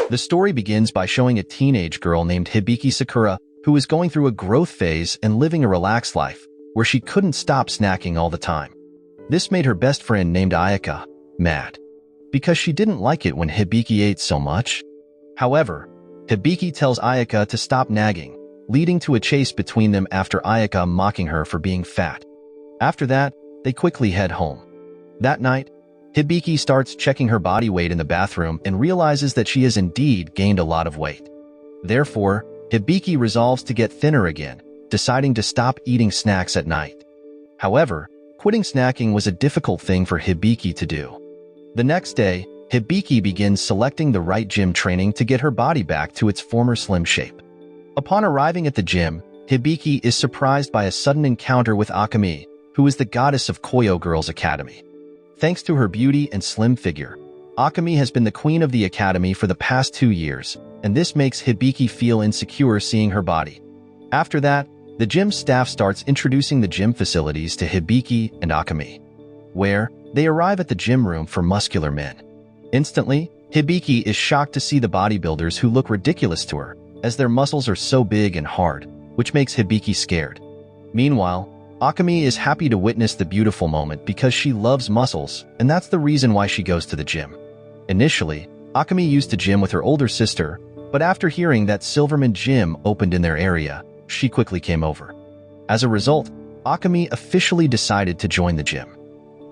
The story begins by showing a teenage girl named Hibiki Sakura who is going through a growth phase and living a relaxed life, where she couldn't stop snacking all the time. This made her best friend named Ayaka mad, because she didn't like it when Hibiki ate so much. However, Hibiki tells Ayaka to stop nagging, leading to a chase between them after Ayaka mocking her for being fat. After that, they quickly head home. That night, Hibiki starts checking her body weight in the bathroom and realizes that she has indeed gained a lot of weight. Therefore, Hibiki resolves to get thinner again, deciding to stop eating snacks at night. However, quitting snacking was a difficult thing for Hibiki to do. The next day, Hibiki begins selecting the right gym training to get her body back to its former slim shape. Upon arriving at the gym, Hibiki is surprised by a sudden encounter with Akemi, who is the goddess of Koyo Girls Academy. Thanks to her beauty and slim figure, Akemi has been the queen of the academy for the past 2 years, and this makes Hibiki feel insecure seeing her body. After that, the gym staff starts introducing the gym facilities to Hibiki and Akemi, where they arrive at the gym room for muscular men. Instantly, Hibiki is shocked to see the bodybuilders who look ridiculous to her, as their muscles are so big and hard, which makes Hibiki scared. Meanwhile, Akemi is happy to witness the beautiful moment because she loves muscles, and that's the reason why she goes to the gym. Initially, Akemi used to gym with her older sister, but after hearing that Silverman Gym opened in their area, she quickly came over. As a result, Akemi officially decided to join the gym.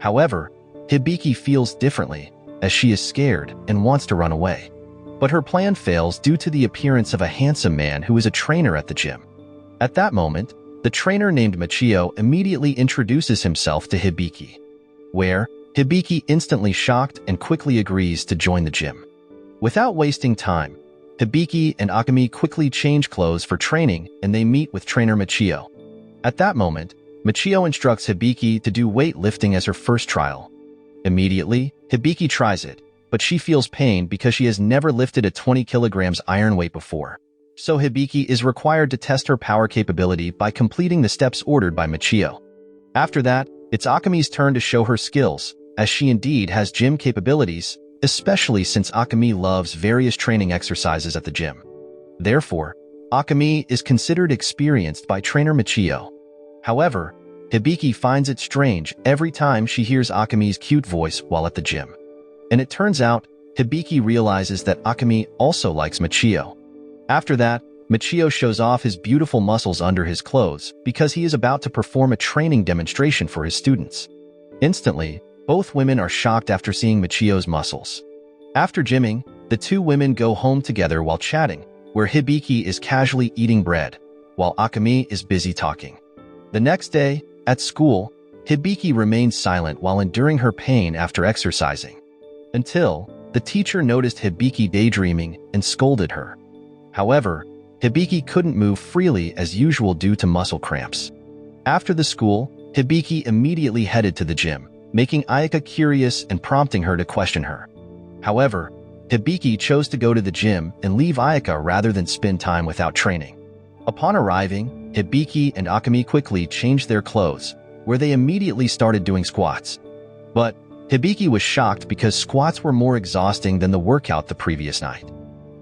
However, Hibiki feels differently, as she is scared and wants to run away. But her plan fails due to the appearance of a handsome man who is a trainer at the gym. At that moment, the trainer named Machio immediately introduces himself to Hibiki, where Hibiki instantly shocked and quickly agrees to join the gym. Without wasting time, Hibiki and Akemi quickly change clothes for training and they meet with trainer Machio. At that moment, Machio instructs Hibiki to do weightlifting as her first trial. Immediately, Hibiki tries it, but she feels pain because she has never lifted a 20 kilograms iron weight before. So Hibiki is required to test her power capability by completing the steps ordered by Machio. After that, it's Akemi's turn to show her skills, as she indeed has gym capabilities, especially since Akemi loves various training exercises at the gym. Therefore, Akemi is considered experienced by trainer Machio. However, Hibiki finds it strange every time she hears Akemi's cute voice while at the gym. And it turns out, Hibiki realizes that Akemi also likes Machio. After that, Machio shows off his beautiful muscles under his clothes because he is about to perform a training demonstration for his students. Instantly, both women are shocked after seeing Machio's muscles. After gymming, the two women go home together while chatting, where Hibiki is casually eating bread, while Akemi is busy talking. The next day, at school, Hibiki remains silent while enduring her pain after exercising, until the teacher noticed Hibiki daydreaming and scolded her. However, Hibiki couldn't move freely as usual due to muscle cramps. After the school, Hibiki immediately headed to the gym, making Ayaka curious and prompting her to question her. However, Hibiki chose to go to the gym and leave Ayaka rather than spend time without training. Upon arriving, Hibiki and Akemi quickly changed their clothes, where they immediately started doing squats. But Hibiki was shocked because squats were more exhausting than the workout the previous night.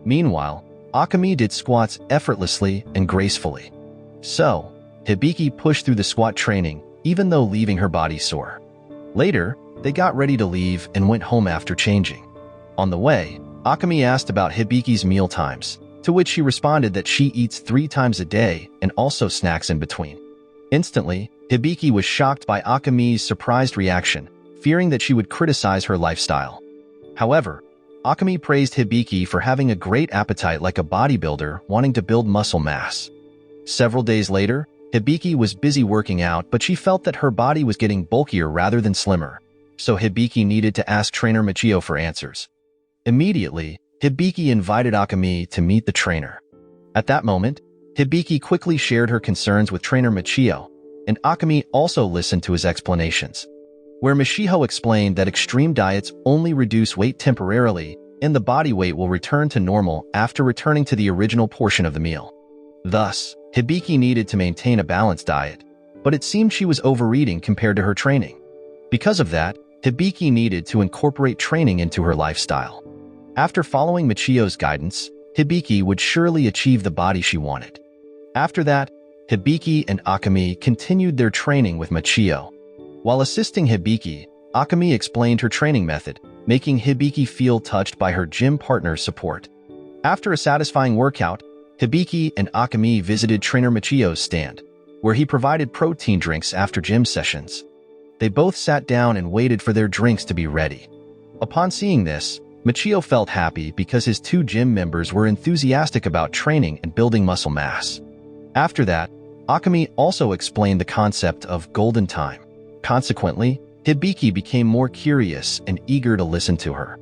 Meanwhile, Akemi did squats effortlessly and gracefully. So, Hibiki pushed through the squat training, even though leaving her body sore. Later, they got ready to leave and went home after changing. On the way, Akemi asked about Hibiki's meal times, to which she responded that she eats 3 times a day and also snacks in between. Instantly, Hibiki was shocked by Akemi's surprised reaction, fearing that she would criticize her lifestyle. However, Akemi praised Hibiki for having a great appetite like a bodybuilder wanting to build muscle mass. Several days later, Hibiki was busy working out, but she felt that her body was getting bulkier rather than slimmer, so Hibiki needed to ask trainer Machio for answers. Immediately, Hibiki invited Akemi to meet the trainer. At that moment, Hibiki quickly shared her concerns with trainer Machio, and Akemi also listened to his explanations, where Machio explained that extreme diets only reduce weight temporarily and the body weight will return to normal after returning to the original portion of the meal. Thus, Hibiki needed to maintain a balanced diet, but it seemed she was overeating compared to her training. Because of that, Hibiki needed to incorporate training into her lifestyle. After following Machio's guidance, Hibiki would surely achieve the body she wanted. After that, Hibiki and Akemi continued their training with Machio. While assisting Hibiki, Akemi explained her training method, making Hibiki feel touched by her gym partner's support. After a satisfying workout, Hibiki and Akemi visited trainer Machio's stand, where he provided protein drinks after gym sessions. They both sat down and waited for their drinks to be ready. Upon seeing this, Machio felt happy because his two gym members were enthusiastic about training and building muscle mass. After that, Akemi also explained the concept of golden time. Consequently, Hibiki became more curious and eager to listen to her.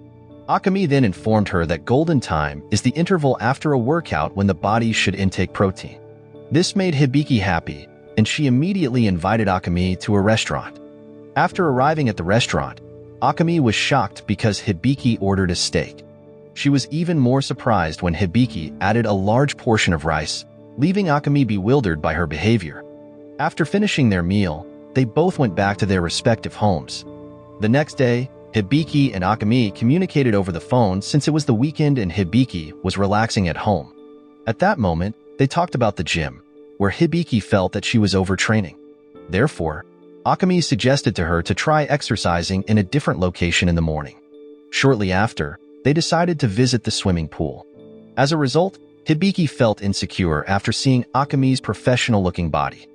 Akemi then informed her that golden time is the interval after a workout when the body should intake protein. This made Hibiki happy, and she immediately invited Akemi to a restaurant. After arriving at the restaurant, Akemi was shocked because Hibiki ordered a steak. She was even more surprised when Hibiki added a large portion of rice, leaving Akemi bewildered by her behavior. After finishing their meal, they both went back to their respective homes. The next day, Hibiki and Akemi communicated over the phone since it was the weekend and Hibiki was relaxing at home. At that moment, they talked about the gym, where Hibiki felt that she was overtraining. Therefore, Akemi suggested to her to try exercising in a different location in the morning. Shortly after, they decided to visit the swimming pool. As a result, Hibiki felt insecure after seeing Akemi's professional-looking body.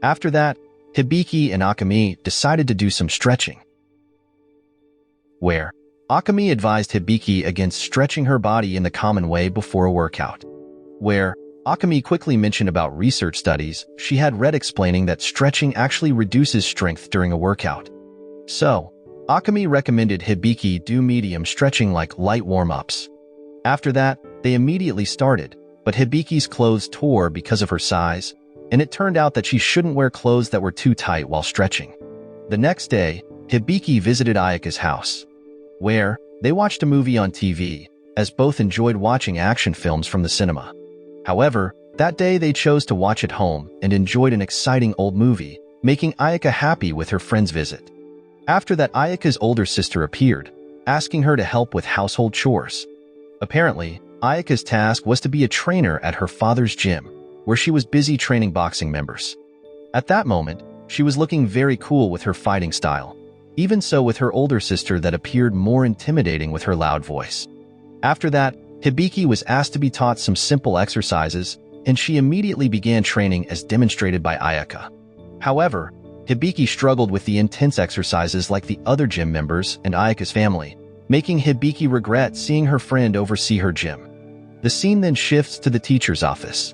After that, Hibiki and Akemi decided to do some stretching, where Akemi advised Hibiki against stretching her body in the common way before a workout. Where Akemi quickly mentioned about research studies she had read explaining that stretching actually reduces strength during a workout. So, Akemi recommended Hibiki do medium stretching like light warm-ups. After that, they immediately started, but Hibiki's clothes tore because of her size, and it turned out that she shouldn't wear clothes that were too tight while stretching. The next day, Hibiki visited Ayaka's house, where they watched a movie on TV, as both enjoyed watching action films from the cinema. However, that day they chose to watch at home and enjoyed an exciting old movie, making Ayaka happy with her friend's visit. After that, Ayaka's older sister appeared, asking her to help with household chores. Apparently, Ayaka's task was to be a trainer at her father's gym, where she was busy training boxing members. At that moment, she was looking very cool with her fighting style, even so with her older sister that appeared more intimidating with her loud voice. After that, Hibiki was asked to be taught some simple exercises, and she immediately began training as demonstrated by Ayaka. However, Hibiki struggled with the intense exercises like the other gym members and Ayaka's family, making Hibiki regret seeing her friend oversee her gym. The scene then shifts to the teacher's office,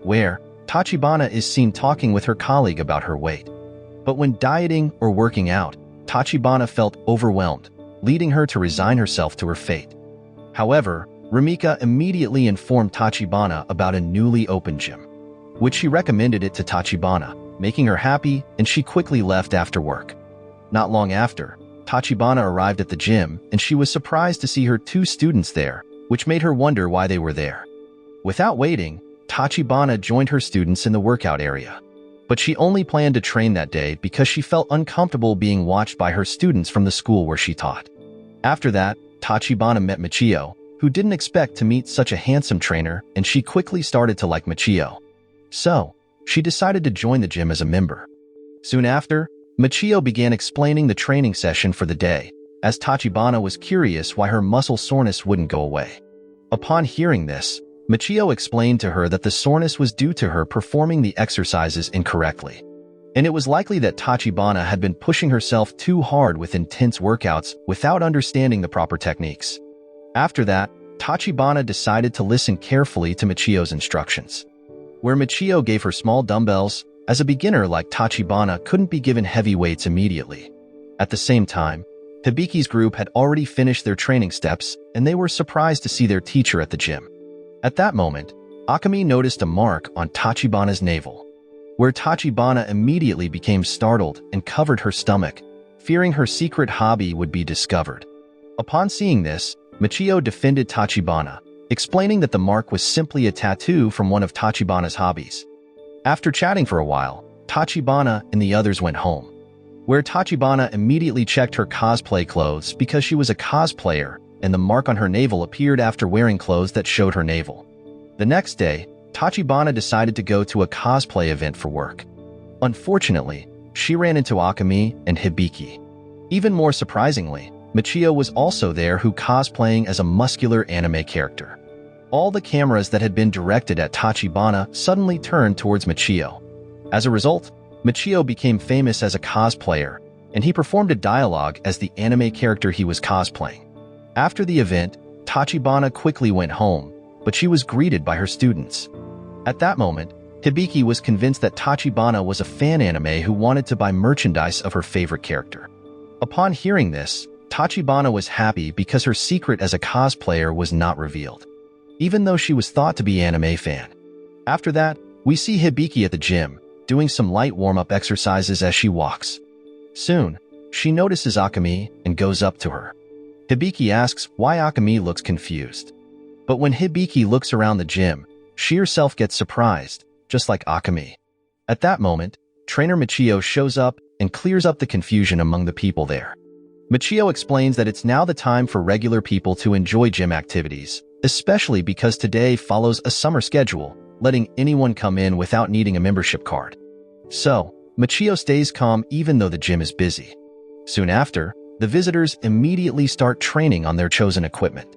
where Tachibana is seen talking with her colleague about her weight. But when dieting or working out, Tachibana felt overwhelmed, leading her to resign herself to her fate. However, Rumika immediately informed Tachibana about a newly opened gym, which she recommended it to Tachibana, making her happy, and she quickly left after work. Not long after, Tachibana arrived at the gym, and she was surprised to see her two students there, which made her wonder why they were there. Without waiting, Tachibana joined her students in the workout area. But she only planned to train that day because she felt uncomfortable being watched by her students from the school where she taught. After that, Tachibana met Machio, who didn't expect to meet such a handsome trainer, and she quickly started to like Machio. So, she decided to join the gym as a member. Soon after, Machio began explaining the training session for the day, as Tachibana was curious why her muscle soreness wouldn't go away. Upon hearing this, Machio explained to her that the soreness was due to her performing the exercises incorrectly, and it was likely that Tachibana had been pushing herself too hard with intense workouts without understanding the proper techniques. After that, Tachibana decided to listen carefully to Machio's instructions, where Machio gave her small dumbbells. As a beginner like Tachibana couldn't be given heavy weights immediately. At the same time, Hibiki's group had already finished their training steps, and they were surprised to see their teacher at the gym. At that moment, Akemi noticed a mark on Tachibana's navel, where Tachibana immediately became startled and covered her stomach, fearing her secret hobby would be discovered. Upon seeing this, Machio defended Tachibana, explaining that the mark was simply a tattoo from one of Tachibana's hobbies. After chatting for a while, Tachibana and the others went home, where Tachibana immediately checked her cosplay clothes because she was a cosplayer and the mark on her navel appeared after wearing clothes that showed her navel. The next day, Tachibana decided to go to a cosplay event for work. Unfortunately, she ran into Akemi and Hibiki. Even more surprisingly, Machio was also there, who cosplaying as a muscular anime character. All the cameras that had been directed at Tachibana suddenly turned towards Machio. As a result, Machio became famous as a cosplayer, and he performed a dialogue as the anime character he was cosplaying. After the event, Tachibana quickly went home, but she was greeted by her students. At that moment, Hibiki was convinced that Tachibana was a fan anime who wanted to buy merchandise of her favorite character. Upon hearing this, Tachibana was happy because her secret as a cosplayer was not revealed, even though she was thought to be an anime fan. After that, we see Hibiki at the gym, doing some light warm-up exercises as she walks. Soon, she notices Akemi and goes up to her. Hibiki asks why Akemi looks confused. But when Hibiki looks around the gym, she herself gets surprised, just like Akemi. At that moment, trainer Machio shows up and clears up the confusion among the people there. Machio explains that it's now the time for regular people to enjoy gym activities, especially because today follows a summer schedule, letting anyone come in without needing a membership card. So, Machio stays calm even though the gym is busy. Soon after, the visitors immediately start training on their chosen equipment.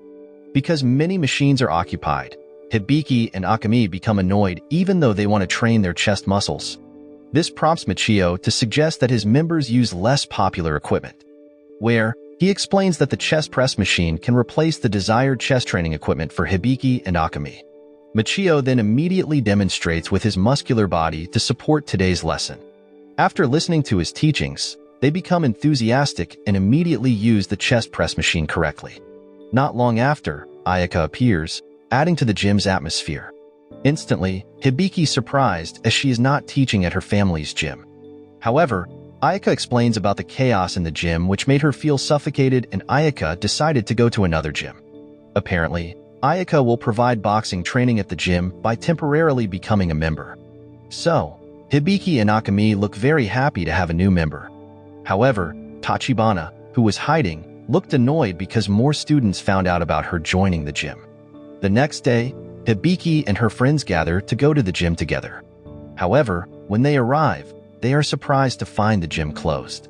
Because many machines are occupied, Hibiki and Akemi become annoyed even though they want to train their chest muscles. This prompts Machio to suggest that his members use less popular equipment, where he explains that the chest press machine can replace the desired chest training equipment for Hibiki and Akemi. Machio then immediately demonstrates with his muscular body to support today's lesson. After listening to his teachings, they become enthusiastic and immediately use the chest press machine correctly. Not long after, Ayaka appears, adding to the gym's atmosphere. Instantly, Hibiki is surprised as she is not teaching at her family's gym. However, Ayaka explains about the chaos in the gym, which made her feel suffocated, and Ayaka decided to go to another gym. Apparently, Ayaka will provide boxing training at the gym by temporarily becoming a member. So, Hibiki and Akemi look very happy to have a new member. However, Tachibana, who was hiding, looked annoyed because more students found out about her joining the gym. The next day, Hibiki and her friends gather to go to the gym together. However, when they arrive, they are surprised to find the gym closed.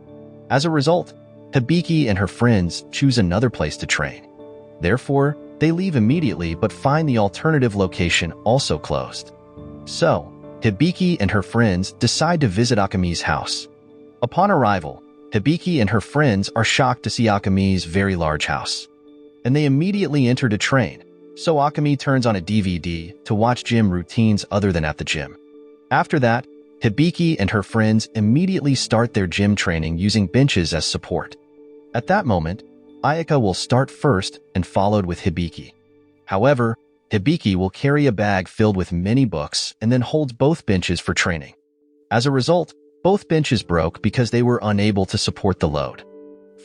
As a result, Hibiki and her friends choose another place to train. Therefore, they leave immediately but find the alternative location also closed. So, Hibiki and her friends decide to visit Akemi's house. Upon arrival, Hibiki and her friends are shocked to see Akemi's very large house, and they immediately enter to train, so Akemi turns on a DVD to watch gym routines other than at the gym. After that, Hibiki and her friends immediately start their gym training using benches as support. At that moment, Ayaka will start first and followed with Hibiki. However, Hibiki will carry a bag filled with many books and then holds both benches for training. As a result, both benches broke because they were unable to support the load.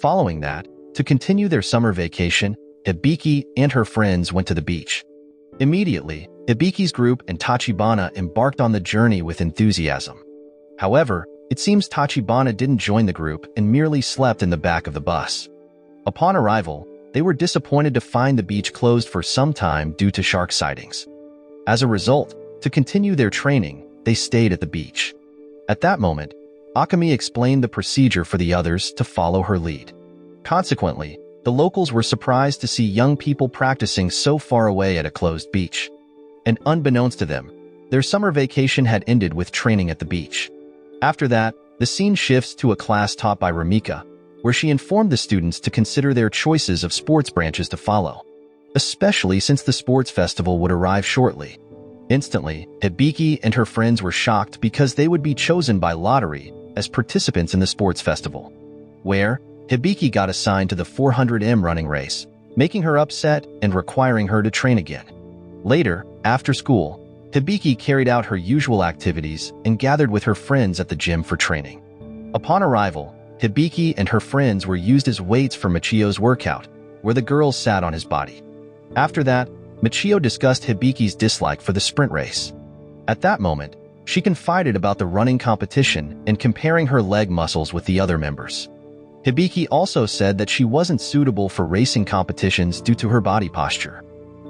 Following that, to continue their summer vacation, Hibiki and her friends went to the beach. Immediately, Hibiki's group and Tachibana embarked on the journey with enthusiasm. However, it seems Tachibana didn't join the group and merely slept in the back of the bus. Upon arrival, they were disappointed to find the beach closed for some time due to shark sightings. As a result, to continue their training, they stayed at the beach. At that moment, Akemi explained the procedure for the others to follow her lead. Consequently, the locals were surprised to see young people practicing so far away at a closed beach. And unbeknownst to them, their summer vacation had ended with training at the beach. After that, the scene shifts to a class taught by Ramika, where she informed the students to consider their choices of sports branches to follow, especially since the sports festival would arrive shortly. Instantly, Hibiki and her friends were shocked because they would be chosen by lottery as participants in the sports festival, where Hibiki got assigned to the 400m running race, making her upset and requiring her to train again. Later, after school, Hibiki carried out her usual activities and gathered with her friends at the gym for training. Upon arrival, Hibiki and her friends were used as weights for Machio's workout, where the girls sat on his body. After that, Machio discussed Hibiki's dislike for the sprint race. At that moment, she confided about the running competition and comparing her leg muscles with the other members. Hibiki also said that she wasn't suitable for racing competitions due to her body posture.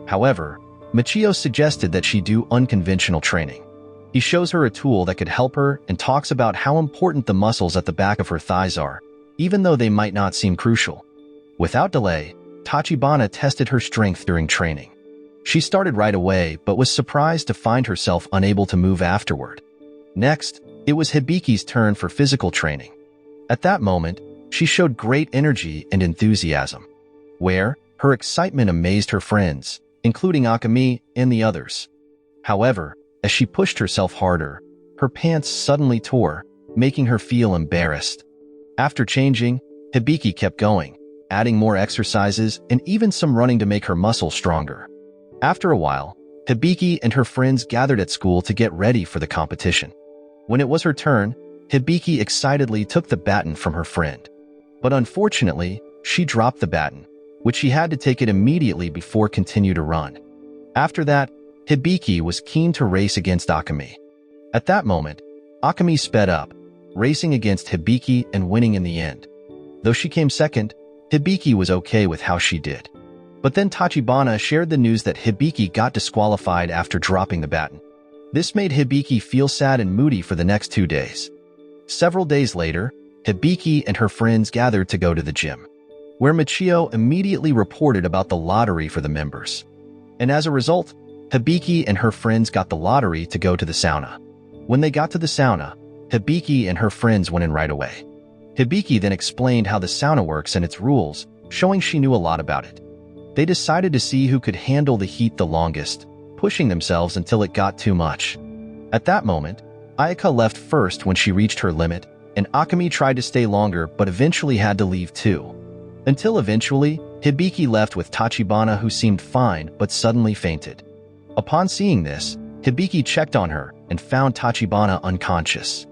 However, Machio suggested that she do unconventional training. He shows her a tool that could help her and talks about how important the muscles at the back of her thighs are, even though they might not seem crucial. Without delay, Tachibana tested her strength during training. She started right away but was surprised to find herself unable to move afterward. Next, it was Hibiki's turn for physical training. At that moment, she showed great energy and enthusiasm, where her excitement amazed her friends, including Akemi and the others. However, as she pushed herself harder, her pants suddenly tore, making her feel embarrassed. After changing, Hibiki kept going, adding more exercises and even some running to make her muscles stronger. After a while, Hibiki and her friends gathered at school to get ready for the competition. When it was her turn, Hibiki excitedly took the baton from her friend. But unfortunately, she dropped the baton, which she had to take it immediately before continue to run. After that, Hibiki was keen to race against Akemi. At that moment, Akemi sped up, racing against Hibiki and winning in the end. Though she came second, Hibiki was okay with how she did. But then Tachibana shared the news that Hibiki got disqualified after dropping the baton. This made Hibiki feel sad and moody for the next 2 days. Several days later, Hibiki and her friends gathered to go to the gym, where Machio immediately reported about the lottery for the members. And as a result, Hibiki and her friends got the lottery to go to the sauna. When they got to the sauna, Hibiki and her friends went in right away. Hibiki then explained how the sauna works and its rules, showing she knew a lot about it. They decided to see who could handle the heat the longest, pushing themselves until it got too much. At that moment, Ayaka left first when she reached her limit, and Akemi tried to stay longer but eventually had to leave too. Until eventually, Hibiki left with Tachibana, who seemed fine but suddenly fainted. Upon seeing this, Hibiki checked on her and found Tachibana unconscious.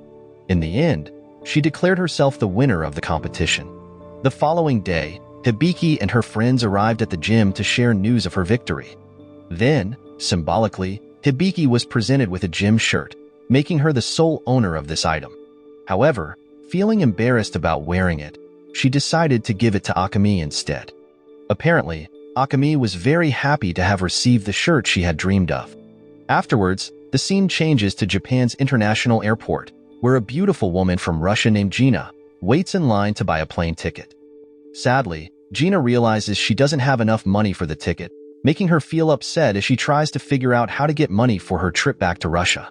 In the end, she declared herself the winner of the competition. The following day, Hibiki and her friends arrived at the gym to share news of her victory. Then, symbolically, Hibiki was presented with a gym shirt, making her the sole owner of this item. However, feeling embarrassed about wearing it, she decided to give it to Akemi instead. Apparently, Akemi was very happy to have received the shirt she had dreamed of. Afterwards, the scene changes to Japan's international airport, where a beautiful woman from Russia named Gina waits in line to buy a plane ticket. Sadly, Gina realizes she doesn't have enough money for the ticket, making her feel upset as she tries to figure out how to get money for her trip back to Russia.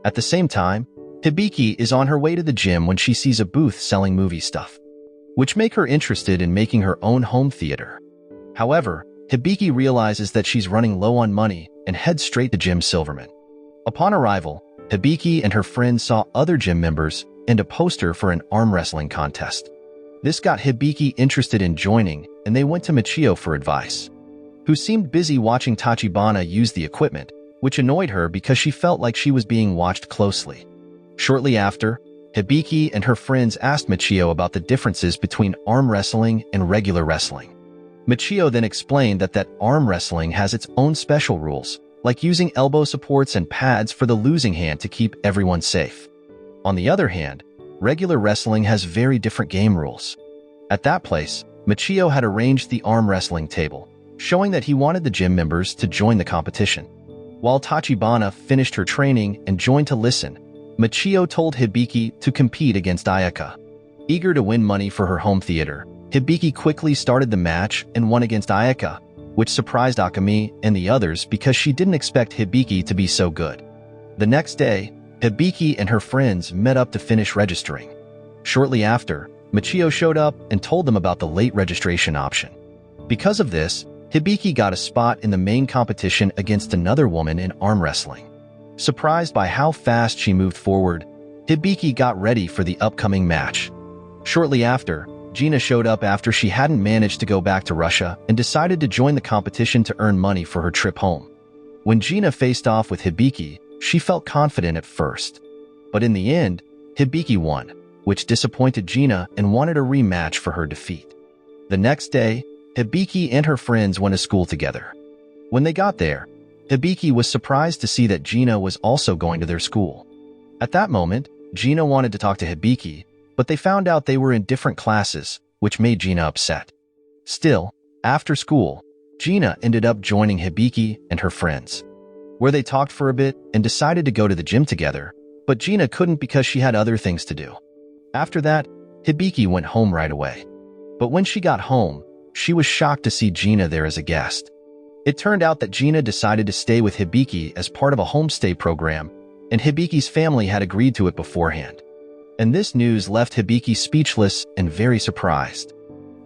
At the same time, Hibiki is on her way to the gym when she sees a booth selling movie stuff, which make her interested in making her own home theater. However, Hibiki realizes that she's running low on money and heads straight to Gym Silverman. Upon arrival, Hibiki and her friends saw other gym members and a poster for an arm wrestling contest. This got Hibiki interested in joining, and they went to Machio for advice, who seemed busy watching Tachibana use the equipment, which annoyed her because she felt like she was being watched closely. Shortly after, Hibiki and her friends asked Machio about the differences between arm wrestling and regular wrestling. Machio then explained that arm wrestling has its own special rules, like using elbow supports and pads for the losing hand to keep everyone safe. On the other hand, regular wrestling has very different game rules. At that place, Machio had arranged the arm wrestling table, showing that he wanted the gym members to join the competition. While Tachibana finished her training and joined to listen, Machio told Hibiki to compete against Ayaka. Eager to win money for her home theater, Hibiki quickly started the match and won against Ayaka, which surprised Akemi and the others because she didn't expect Hibiki to be so good. The next day, Hibiki and her friends met up to finish registering. Shortly after, Machio showed up and told them about the late registration option. Because of this, Hibiki got a spot in the main competition against another woman in arm wrestling. Surprised by how fast she moved forward, Hibiki got ready for the upcoming match. Shortly after, Gina showed up after she hadn't managed to go back to Russia and decided to join the competition to earn money for her trip home. When Gina faced off with Hibiki, she felt confident at first. But in the end, Hibiki won, which disappointed Gina and wanted a rematch for her defeat. The next day, Hibiki and her friends went to school together. When they got there, Hibiki was surprised to see that Gina was also going to their school. At that moment, Gina wanted to talk to Hibiki, but they found out they were in different classes, which made Gina upset. Still, after school, Gina ended up joining Hibiki and her friends, where they talked for a bit and decided to go to the gym together, but Gina couldn't because she had other things to do. After that, Hibiki went home right away. But when she got home, she was shocked to see Gina there as a guest. It turned out that Gina decided to stay with Hibiki as part of a homestay program, and Hibiki's family had agreed to it beforehand. And this news left Hibiki speechless and very surprised.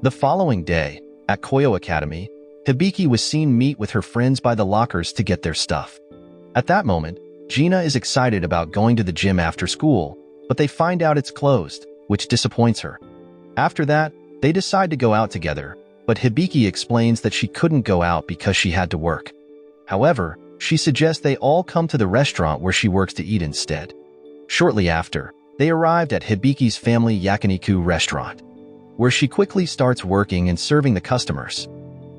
The following day, at Koyo Academy, Hibiki was seen meet with her friends by the lockers to get their stuff. At that moment, Gina is excited about going to the gym after school, but they find out it's closed, which disappoints her. After that, they decide to go out together, but Hibiki explains that she couldn't go out because she had to work. However, she suggests they all come to the restaurant where she works to eat instead. Shortly after, they arrived at Hibiki's family yakiniku restaurant, where she quickly starts working and serving the customers.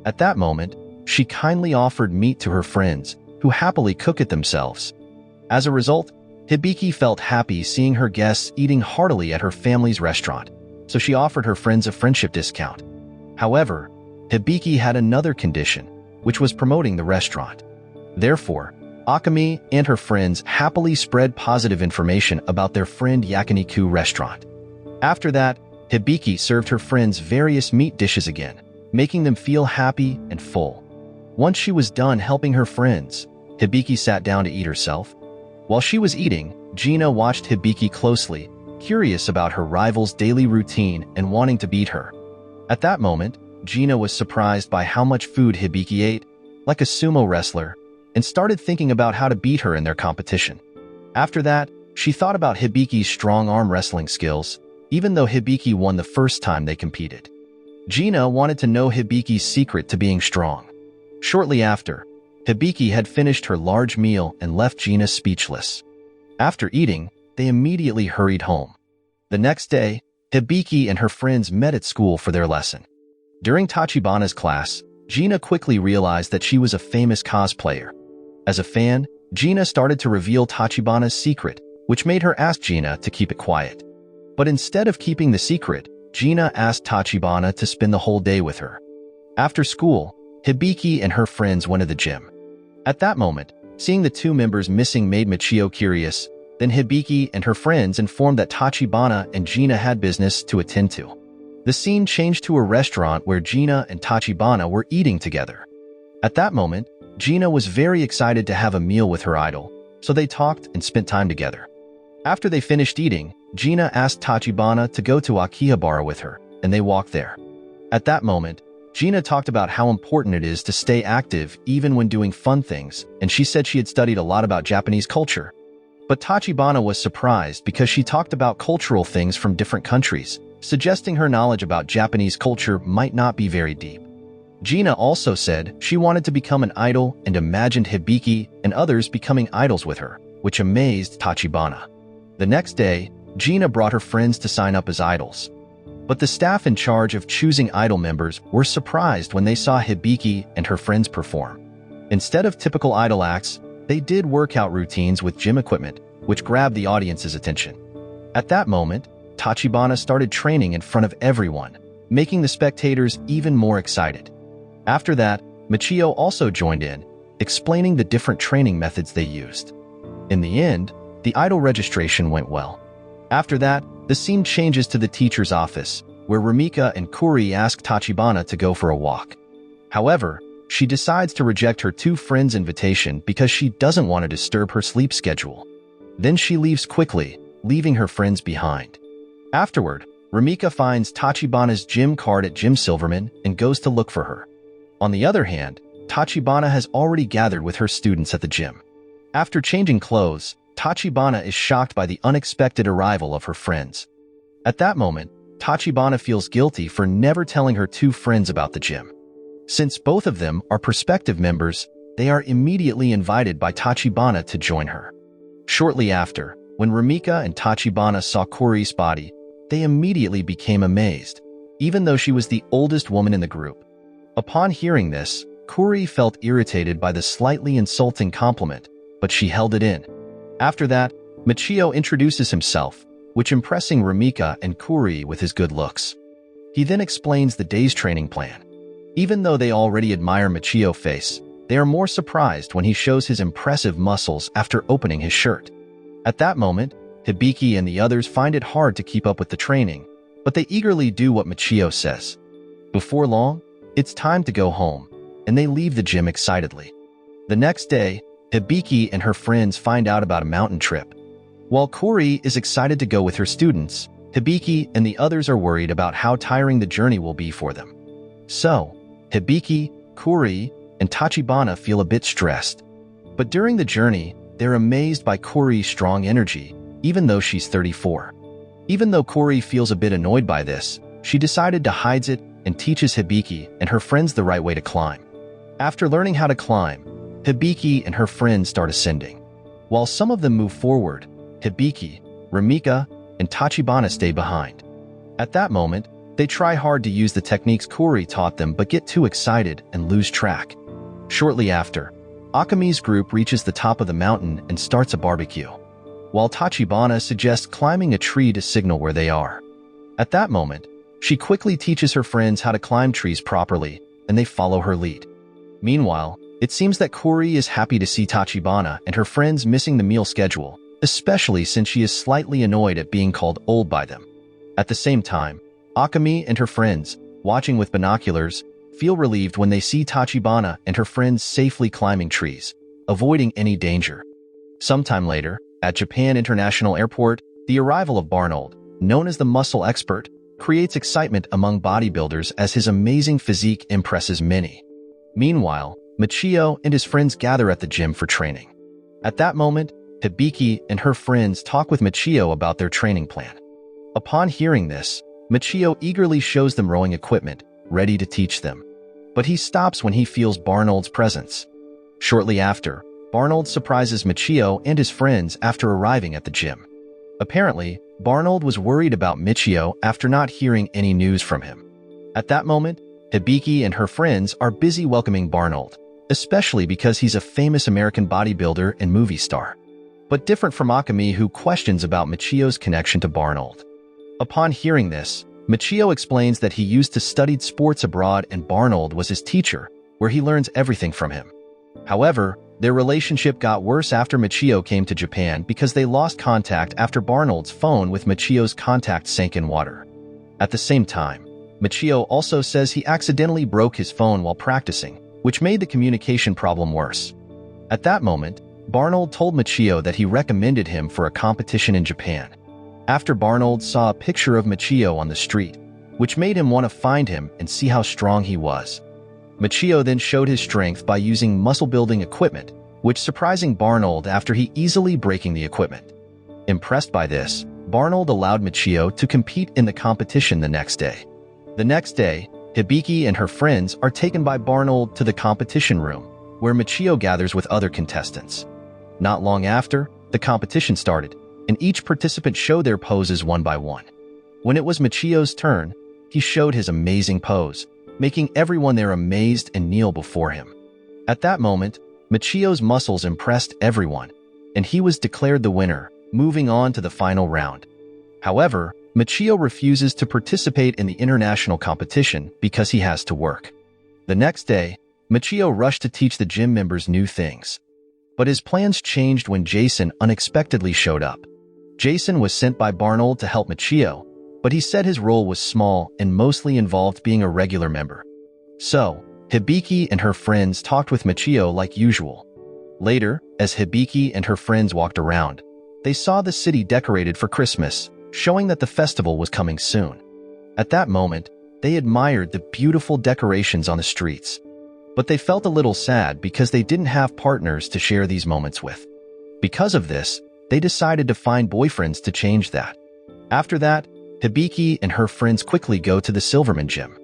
At that moment, she kindly offered meat to her friends, who happily cook it themselves. As a result, Hibiki felt happy seeing her guests eating heartily at her family's restaurant, so she offered her friends a friendship discount. However, Hibiki had another condition, which was promoting the restaurant. Therefore, Akemi and her friends happily spread positive information about their friend yakiniku restaurant. After that, Hibiki served her friends various meat dishes again, making them feel happy and full. Once she was done helping her friends, Hibiki sat down to eat herself. While she was eating, Gina watched Hibiki closely, curious about her rival's daily routine and wanting to beat her. At that moment, Gina was surprised by how much food Hibiki ate, like a sumo wrestler, and started thinking about how to beat her in their competition. After that, she thought about Hibiki's strong arm wrestling skills, even though Hibiki won the first time they competed. Gina wanted to know Hibiki's secret to being strong. Shortly after, Hibiki had finished her large meal and left Gina speechless. After eating, they immediately hurried home. The next day, Hibiki and her friends met at school for their lesson. During Tachibana's class, Gina quickly realized that she was a famous cosplayer. As a fan, Gina started to reveal Tachibana's secret, which made her ask Gina to keep it quiet. But instead of keeping the secret, Gina asked Tachibana to spend the whole day with her. After school, Hibiki and her friends went to the gym. At that moment, seeing the two members missing made Machio curious. Then Hibiki and her friends informed that Tachibana and Gina had business to attend to. The scene changed to a restaurant where Gina and Tachibana were eating together. At that moment, Gina was very excited to have a meal with her idol, so they talked and spent time together. After they finished eating, Gina asked Tachibana to go to Akihabara with her, and they walked there. At that moment, Gina talked about how important it is to stay active even when doing fun things, and she said she had studied a lot about Japanese culture. But Tachibana was surprised because she talked about cultural things from different countries, suggesting her knowledge about Japanese culture might not be very deep. Gina also said she wanted to become an idol and imagined Hibiki and others becoming idols with her, which amazed Tachibana. The next day, Gina brought her friends to sign up as idols. But the staff in charge of choosing idol members were surprised when they saw Hibiki and her friends perform. Instead of typical idol acts, they did workout routines with gym equipment, which grabbed the audience's attention. At that moment, Tachibana started training in front of everyone, making the spectators even more excited. After that, Machio also joined in, explaining the different training methods they used. In the end, the idol registration went well. After that, the scene changes to the teacher's office, where Rumika and Kuri ask Tachibana to go for a walk. However, she decides to reject her two friends' invitation because she doesn't want to disturb her sleep schedule. Then she leaves quickly, leaving her friends behind. Afterward, Rumika finds Tachibana's gym card at Gym Silverman and goes to look for her. On the other hand, Tachibana has already gathered with her students at the gym. After changing clothes, Tachibana is shocked by the unexpected arrival of her friends. At that moment, Tachibana feels guilty for never telling her two friends about the gym. Since both of them are prospective members, they are immediately invited by Tachibana to join her. Shortly after, when Rumika and Tachibana saw Kuri's body, they immediately became amazed, even though she was the oldest woman in the group. Upon hearing this, Kuri felt irritated by the slightly insulting compliment, but she held it in. After that, Machio introduces himself, which impressing Rumika and Kuri with his good looks. He then explains the day's training plan. Even though they already admire Machio's face, they are more surprised when he shows his impressive muscles after opening his shirt. At that moment, Hibiki and the others find it hard to keep up with the training, but they eagerly do what Machio says. Before long, it's time to go home, and they leave the gym excitedly. The next day, Hibiki and her friends find out about a mountain trip. While Kuri is excited to go with her students, Hibiki and the others are worried about how tiring the journey will be for them. So, Hibiki, Kuri, and Tachibana feel a bit stressed. But during the journey, they're amazed by Kuri's strong energy, even though she's 34. Even though Kuri feels a bit annoyed by this, she decided to hide it and teaches Hibiki and her friends the right way to climb. After learning how to climb, Hibiki and her friends start ascending. While some of them move forward, Hibiki, Rumika, and Tachibana stay behind. At that moment, they try hard to use the techniques Kuri taught them but get too excited and lose track. Shortly after, Akemi's group reaches the top of the mountain and starts a barbecue, while Tachibana suggests climbing a tree to signal where they are. At that moment, she quickly teaches her friends how to climb trees properly, and they follow her lead. Meanwhile, it seems that Kuri is happy to see Tachibana and her friends missing the meal schedule, especially since she is slightly annoyed at being called old by them. At the same time, Akemi and her friends, watching with binoculars, feel relieved when they see Tachibana and her friends safely climbing trees, avoiding any danger. Sometime later, at Japan International Airport, the arrival of Barnold, known as the muscle expert, creates excitement among bodybuilders as his amazing physique impresses many. Meanwhile, Machio and his friends gather at the gym for training. At that moment, Hibiki and her friends talk with Machio about their training plan. Upon hearing this, Machio eagerly shows them rowing equipment, ready to teach them. But he stops when he feels Barnold's presence. Shortly after, Barnold surprises Machio and his friends after arriving at the gym. Apparently, Barnold was worried about Machio after not hearing any news from him. At that moment, Hibiki and her friends are busy welcoming Barnold, especially because he's a famous American bodybuilder and movie star. But different from Akemi, who questions about Machio's connection to Barnold. Upon hearing this, Machio explains that he used to study sports abroad and Barnold was his teacher, where he learns everything from him. However, their relationship got worse after Machio came to Japan because they lost contact after Barnold's phone with Machio's contact sank in water. At the same time, Machio also says he accidentally broke his phone while practicing, which made the communication problem worse. At that moment, Barnold told Machio that he recommended him for a competition in Japan. After Barnold saw a picture of Machio on the street, which made him want to find him and see how strong he was. Machio then showed his strength by using muscle-building equipment, which surprising Barnold after he easily breaking the equipment. Impressed by this, Barnold allowed Machio to compete in the competition the next day. The next day, Hibiki and her friends are taken by Barnold to the competition room, where Machio gathers with other contestants. Not long after, the competition started, and each participant showed their poses one by one. When it was Machio's turn, he showed his amazing pose, making everyone there amazed and kneel before him. At that moment, Machio's muscles impressed everyone, and he was declared the winner, moving on to the final round. However, Machio refuses to participate in the international competition because he has to work. The next day, Machio rushed to teach the gym members new things. But his plans changed when Jason unexpectedly showed up. Jason was sent by Barnold to help Machio, but he said his role was small and mostly involved being a regular member. So, Hibiki and her friends talked with Machio like usual. Later, as Hibiki and her friends walked around, they saw the city decorated for Christmas, showing that the festival was coming soon. At that moment, they admired the beautiful decorations on the streets. But they felt a little sad because they didn't have partners to share these moments with. Because of this, they decided to find boyfriends to change that. After that, Hibiki and her friends quickly go to the Silverman gym.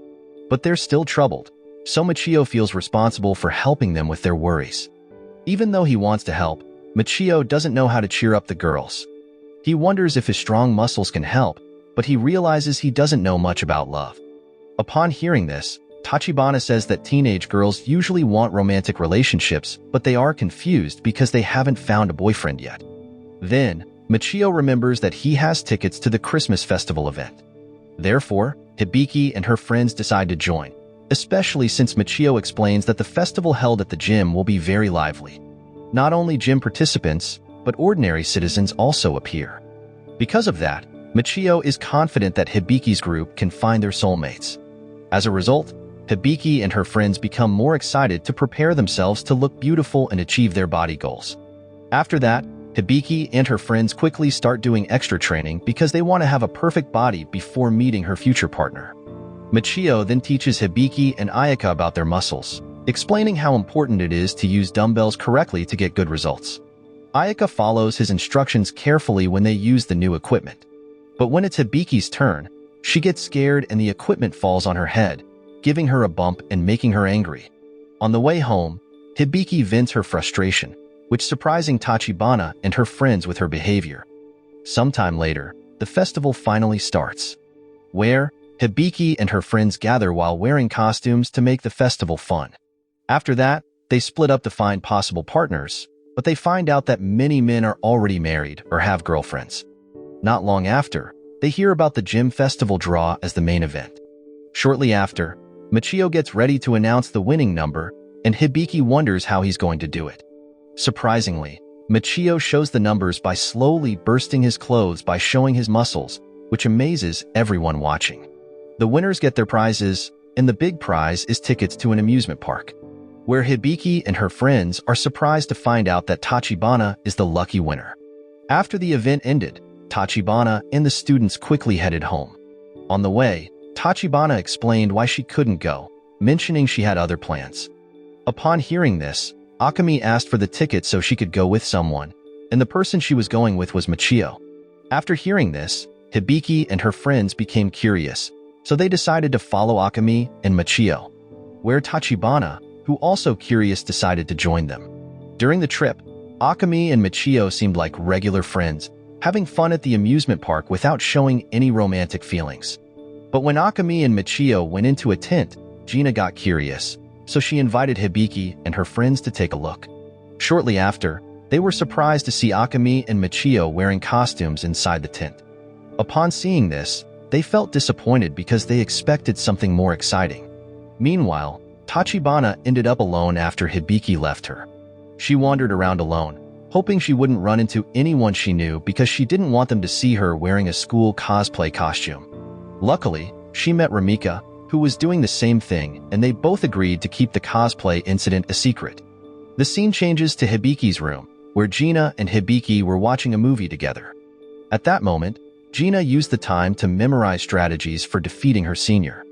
But they're still troubled, so Machio feels responsible for helping them with their worries. Even though he wants to help, Machio doesn't know how to cheer up the girls. He wonders if his strong muscles can help, but he realizes he doesn't know much about love. Upon hearing this, Tachibana says that teenage girls usually want romantic relationships, but they are confused because they haven't found a boyfriend yet. Then, Machio remembers that he has tickets to the Christmas festival event. Therefore, Hibiki and her friends decide to join, especially since Machio explains that the festival held at the gym will be very lively. Not only gym participants, but ordinary citizens also appear. Because of that, Machio is confident that Hibiki's group can find their soulmates. As a result, Hibiki and her friends become more excited to prepare themselves to look beautiful and achieve their body goals. After that, Hibiki and her friends quickly start doing extra training because they want to have a perfect body before meeting her future partner. Machio then teaches Hibiki and Ayaka about their muscles, explaining how important it is to use dumbbells correctly to get good results. Ayaka follows his instructions carefully when they use the new equipment. But when it's Hibiki's turn, she gets scared and the equipment falls on her head, giving her a bump and making her angry. On the way home, Hibiki vents her frustration, which surprising Tachibana and her friends with her behavior. Sometime later, the festival finally starts, where Hibiki and her friends gather while wearing costumes to make the festival fun. After that, they split up to find possible partners, but they find out that many men are already married or have girlfriends. Not long after, they hear about the gym festival draw as the main event. Shortly after, Machio gets ready to announce the winning number, and Hibiki wonders how he's going to do it. Surprisingly, Machio shows the numbers by slowly bursting his clothes by showing his muscles, which amazes everyone watching. The winners get their prizes, and the big prize is tickets to an amusement park, where Hibiki and her friends are surprised to find out that Tachibana is the lucky winner. After the event ended, Tachibana and the students quickly headed home. On the way, Tachibana explained why she couldn't go, mentioning she had other plans. Upon hearing this, Akemi asked for the ticket so she could go with someone, and the person she was going with was Machio. After hearing this, Hibiki and her friends became curious, so they decided to follow Akemi and Machio, where Tachibana, who also curious, decided to join them. During the trip, Akemi and Machio seemed like regular friends, having fun at the amusement park without showing any romantic feelings. But when Akemi and Machio went into a tent, Gina got curious, so she invited Hibiki and her friends to take a look. Shortly after, they were surprised to see Akemi and Machio wearing costumes inside the tent. Upon seeing this, they felt disappointed because they expected something more exciting. Meanwhile, Tachibana ended up alone after Hibiki left her. She wandered around alone, hoping she wouldn't run into anyone she knew because she didn't want them to see her wearing a school cosplay costume. Luckily, she met Rumika, who was doing the same thing, and they both agreed to keep the cosplay incident a secret. The scene changes to Hibiki's room, where Gina and Hibiki were watching a movie together. At that moment, Gina used the time to memorize strategies for defeating her senior.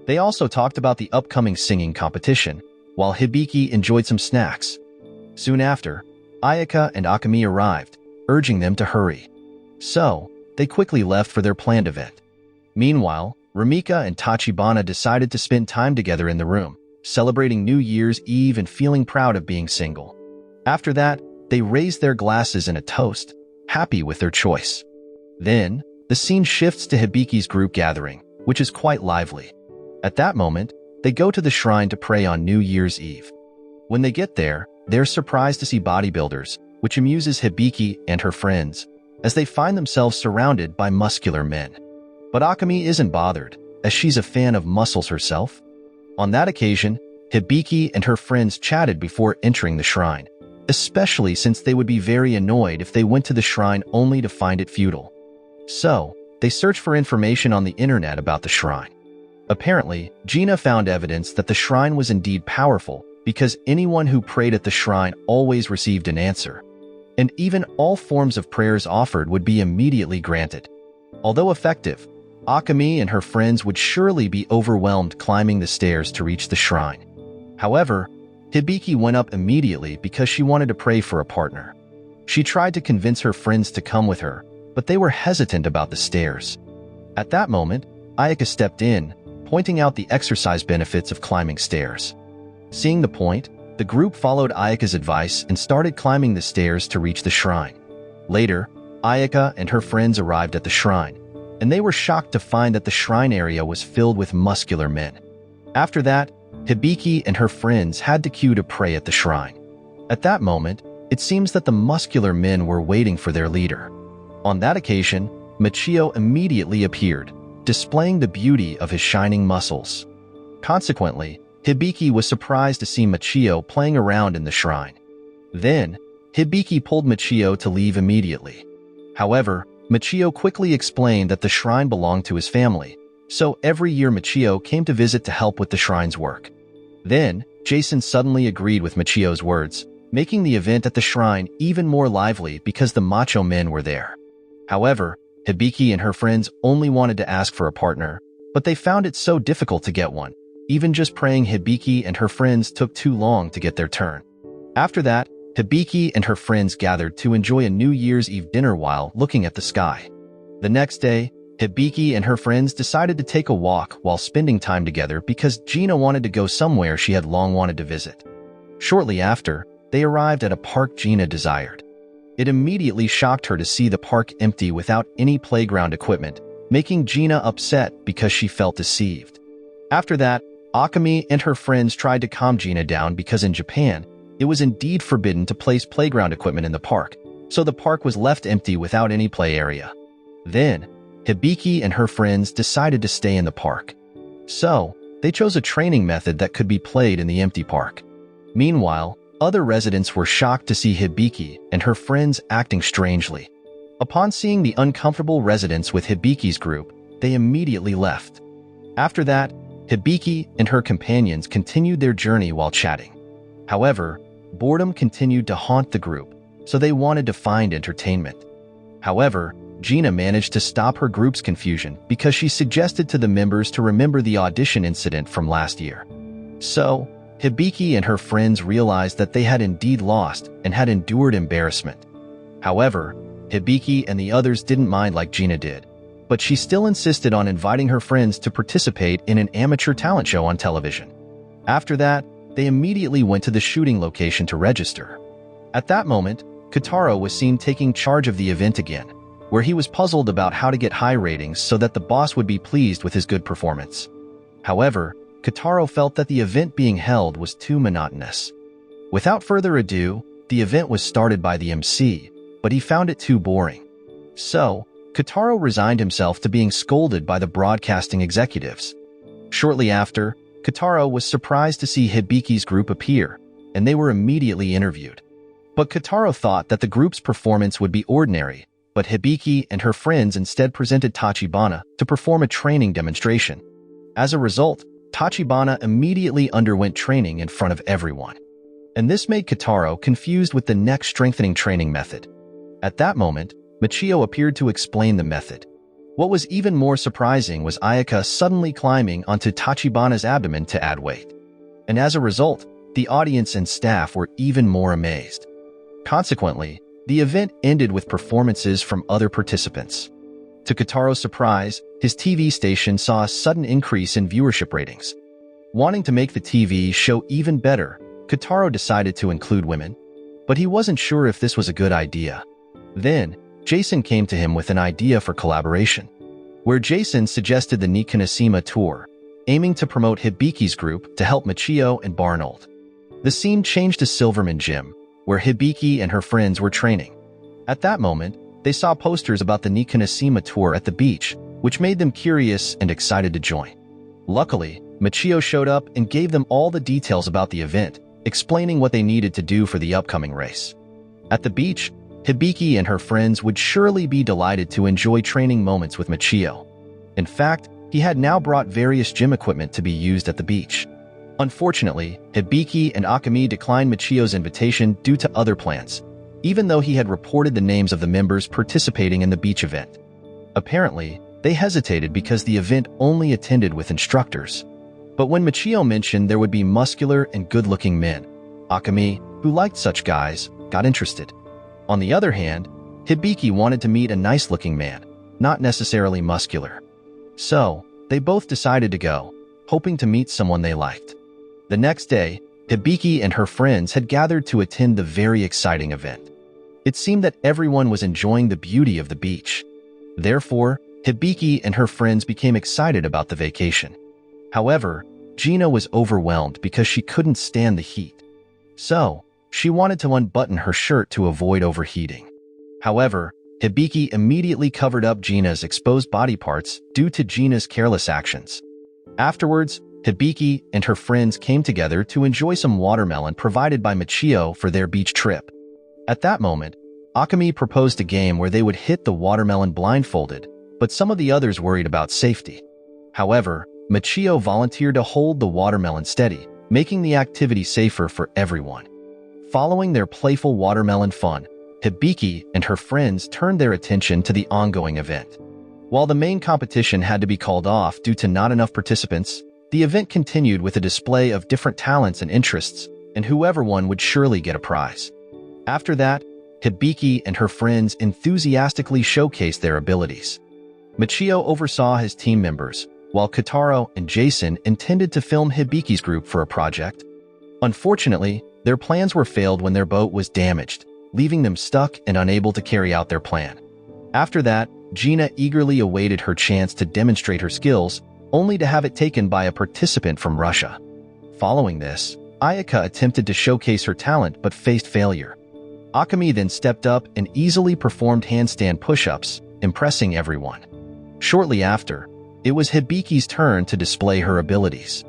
They also talked about the upcoming singing competition, while Hibiki enjoyed some snacks. Soon after, Ayaka and Akemi arrived, urging them to hurry. So, they quickly left for their planned event. Meanwhile, Rumika and Tachibana decided to spend time together in the room, celebrating New Year's Eve and feeling proud of being single. After that, they raised their glasses in a toast, happy with their choice. Then, the scene shifts to Hibiki's group gathering, which is quite lively. At that moment, they go to the shrine to pray on New Year's Eve. When they get there, they're surprised to see bodybuilders, which amuses Hibiki and her friends, as they find themselves surrounded by muscular men. But Akemi isn't bothered, as she's a fan of muscles herself. On that occasion, Hibiki and her friends chatted before entering the shrine, especially since they would be very annoyed if they went to the shrine only to find it futile. So, they searched for information on the internet about the shrine. Apparently, Gina found evidence that the shrine was indeed powerful because anyone who prayed at the shrine always received an answer, and even all forms of prayers offered would be immediately granted. Although effective, Akemi and her friends would surely be overwhelmed climbing the stairs to reach the shrine. However, Hibiki went up immediately because she wanted to pray for a partner. She tried to convince her friends to come with her, but they were hesitant about the stairs. At that moment, Ayaka stepped in, pointing out the exercise benefits of climbing stairs. Seeing the point, the group followed Ayaka's advice and started climbing the stairs to reach the shrine. Later, Ayaka and her friends arrived at the shrine, and they were shocked to find that the shrine area was filled with muscular men. After that, Hibiki and her friends had to queue to pray at the shrine. At that moment, it seems that the muscular men were waiting for their leader. On that occasion, Machio immediately appeared, displaying the beauty of his shining muscles. Consequently, Hibiki was surprised to see Machio playing around in the shrine. Then, Hibiki pulled Machio to leave immediately. However, Machio quickly explained that the shrine belonged to his family, so every year Machio came to visit to help with the shrine's work. Then, Jason suddenly agreed with Machio's words, making the event at the shrine even more lively because the macho men were there. However, Hibiki and her friends only wanted to ask for a partner, but they found it so difficult to get one. Even just praying, Hibiki and her friends took too long to get their turn. After that, Hibiki and her friends gathered to enjoy a New Year's Eve dinner while looking at the sky. The next day, Hibiki and her friends decided to take a walk while spending time together because Gina wanted to go somewhere she had long wanted to visit. Shortly after, they arrived at a park Gina desired. It immediately shocked her to see the park empty without any playground equipment, making Gina upset because she felt deceived. After that, Akemi and her friends tried to calm Gina down because in Japan, it was indeed forbidden to place playground equipment in the park, so the park was left empty without any play area. Then, Hibiki and her friends decided to stay in the park. So, they chose a training method that could be played in the empty park. Meanwhile, other residents were shocked to see Hibiki and her friends acting strangely. Upon seeing the uncomfortable residents with Hibiki's group, they immediately left. After that, Hibiki and her companions continued their journey while chatting. However, boredom continued to haunt the group, so they wanted to find entertainment. However, Gina managed to stop her group's confusion because she suggested to the members to remember the audition incident from last year. So, Hibiki and her friends realized that they had indeed lost and had endured embarrassment. However, Hibiki and the others didn't mind like Gina did, but she still insisted on inviting her friends to participate in an amateur talent show on television. After that, they immediately went to the shooting location to register. At that moment, Kotaro was seen taking charge of the event again, where he was puzzled about how to get high ratings so that the boss would be pleased with his good performance. However, Kotaro felt that the event being held was too monotonous. Without further ado, the event was started by the MC, but he found it too boring. So, Kotaro resigned himself to being scolded by the broadcasting executives. Shortly after, Kotaro was surprised to see Hibiki's group appear, and they were immediately interviewed. But Kotaro thought that the group's performance would be ordinary, but Hibiki and her friends instead presented Tachibana to perform a training demonstration. As a result, Tachibana immediately underwent training in front of everyone. And this made Kotaro confused with the neck strengthening training method. At that moment, Machio appeared to explain the method. What was even more surprising was Ayaka suddenly climbing onto Tachibana's abdomen to add weight. And as a result, the audience and staff were even more amazed. Consequently, the event ended with performances from other participants. To Kotaro's surprise, his TV station saw a sudden increase in viewership ratings. Wanting to make the TV show even better, Kotaro decided to include women, but he wasn't sure if this was a good idea. Then, Jason came to him with an idea for collaboration, where Jason suggested the Nikanashima tour, aiming to promote Hibiki's group to help Machio and Barnold. The scene changed to Silverman Gym, where Hibiki and her friends were training. At that moment, they saw posters about the Nikanashima tour at the beach, which made them curious and excited to join. Luckily, Machio showed up and gave them all the details about the event, explaining what they needed to do for the upcoming race. At the beach, Hibiki and her friends would surely be delighted to enjoy training moments with Machio. In fact, he had now brought various gym equipment to be used at the beach. Unfortunately, Hibiki and Akemi declined Machio's invitation due to other plans, even though he had reported the names of the members participating in the beach event. Apparently, they hesitated because the event only attended with instructors. But when Machio mentioned there would be muscular and good-looking men, Akemi, who liked such guys, got interested. On the other hand, Hibiki wanted to meet a nice-looking man, not necessarily muscular. So, they both decided to go, hoping to meet someone they liked. The next day, Hibiki and her friends had gathered to attend the very exciting event. It seemed that everyone was enjoying the beauty of the beach. Therefore, Hibiki and her friends became excited about the vacation. However, Gina was overwhelmed because she couldn't stand the heat. So, she wanted to unbutton her shirt to avoid overheating. However, Hibiki immediately covered up Gina's exposed body parts due to Gina's careless actions. Afterwards, Hibiki and her friends came together to enjoy some watermelon provided by Machio for their beach trip. At that moment, Akemi proposed a game where they would hit the watermelon blindfolded, but some of the others worried about safety. However, Machio volunteered to hold the watermelon steady, making the activity safer for everyone. Following their playful watermelon fun, Hibiki and her friends turned their attention to the ongoing event. While the main competition had to be called off due to not enough participants, the event continued with a display of different talents and interests, and whoever won would surely get a prize. After that, Hibiki and her friends enthusiastically showcased their abilities. Machio oversaw his team members, while Kotaro and Jason intended to film Hibiki's group for a project. Unfortunately, their plans were failed when their boat was damaged, leaving them stuck and unable to carry out their plan. After that, Gina eagerly awaited her chance to demonstrate her skills, only to have it taken by a participant from Russia. Following this, Ayaka attempted to showcase her talent but faced failure. Akemi then stepped up and easily performed handstand push-ups, impressing everyone. Shortly after, it was Hibiki's turn to display her abilities,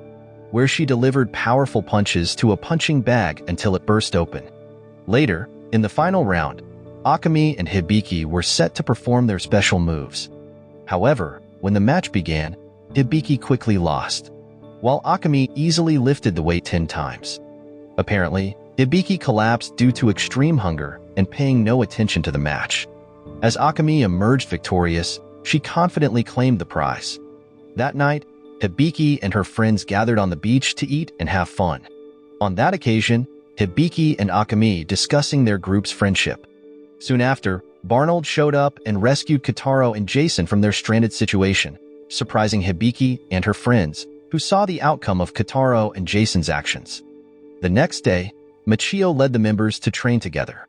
where she delivered powerful punches to a punching bag until it burst open. Later, in the final round, Akemi and Hibiki were set to perform their special moves. However, when the match began, Hibiki quickly lost, while Akemi easily lifted the weight 10 times. Apparently, Hibiki collapsed due to extreme hunger and paying no attention to the match. As Akemi emerged victorious, she confidently claimed the prize. That night, Hibiki and her friends gathered on the beach to eat and have fun. On that occasion, Hibiki and Akemi discussing their group's friendship. Soon after, Barnold showed up and rescued Kotaro and Jason from their stranded situation, surprising Hibiki and her friends, who saw the outcome of Kotaro and Jason's actions. The next day, Machio led the members to train together.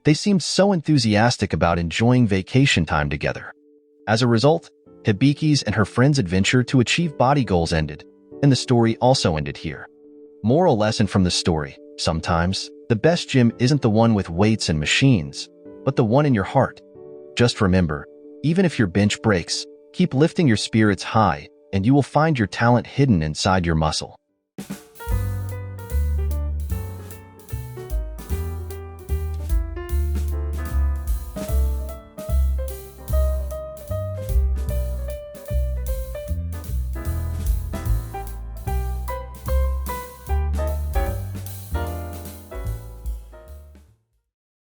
They seemed so enthusiastic about enjoying vacation time together. As a result, Hibiki's and her friends' adventure to achieve body goals ended, and the story also ended here. Moral lesson from the story: sometimes, the best gym isn't the one with weights and machines, but the one in your heart. Just remember, even if your bench breaks, keep lifting your spirits high, and you will find your talent hidden inside your muscle.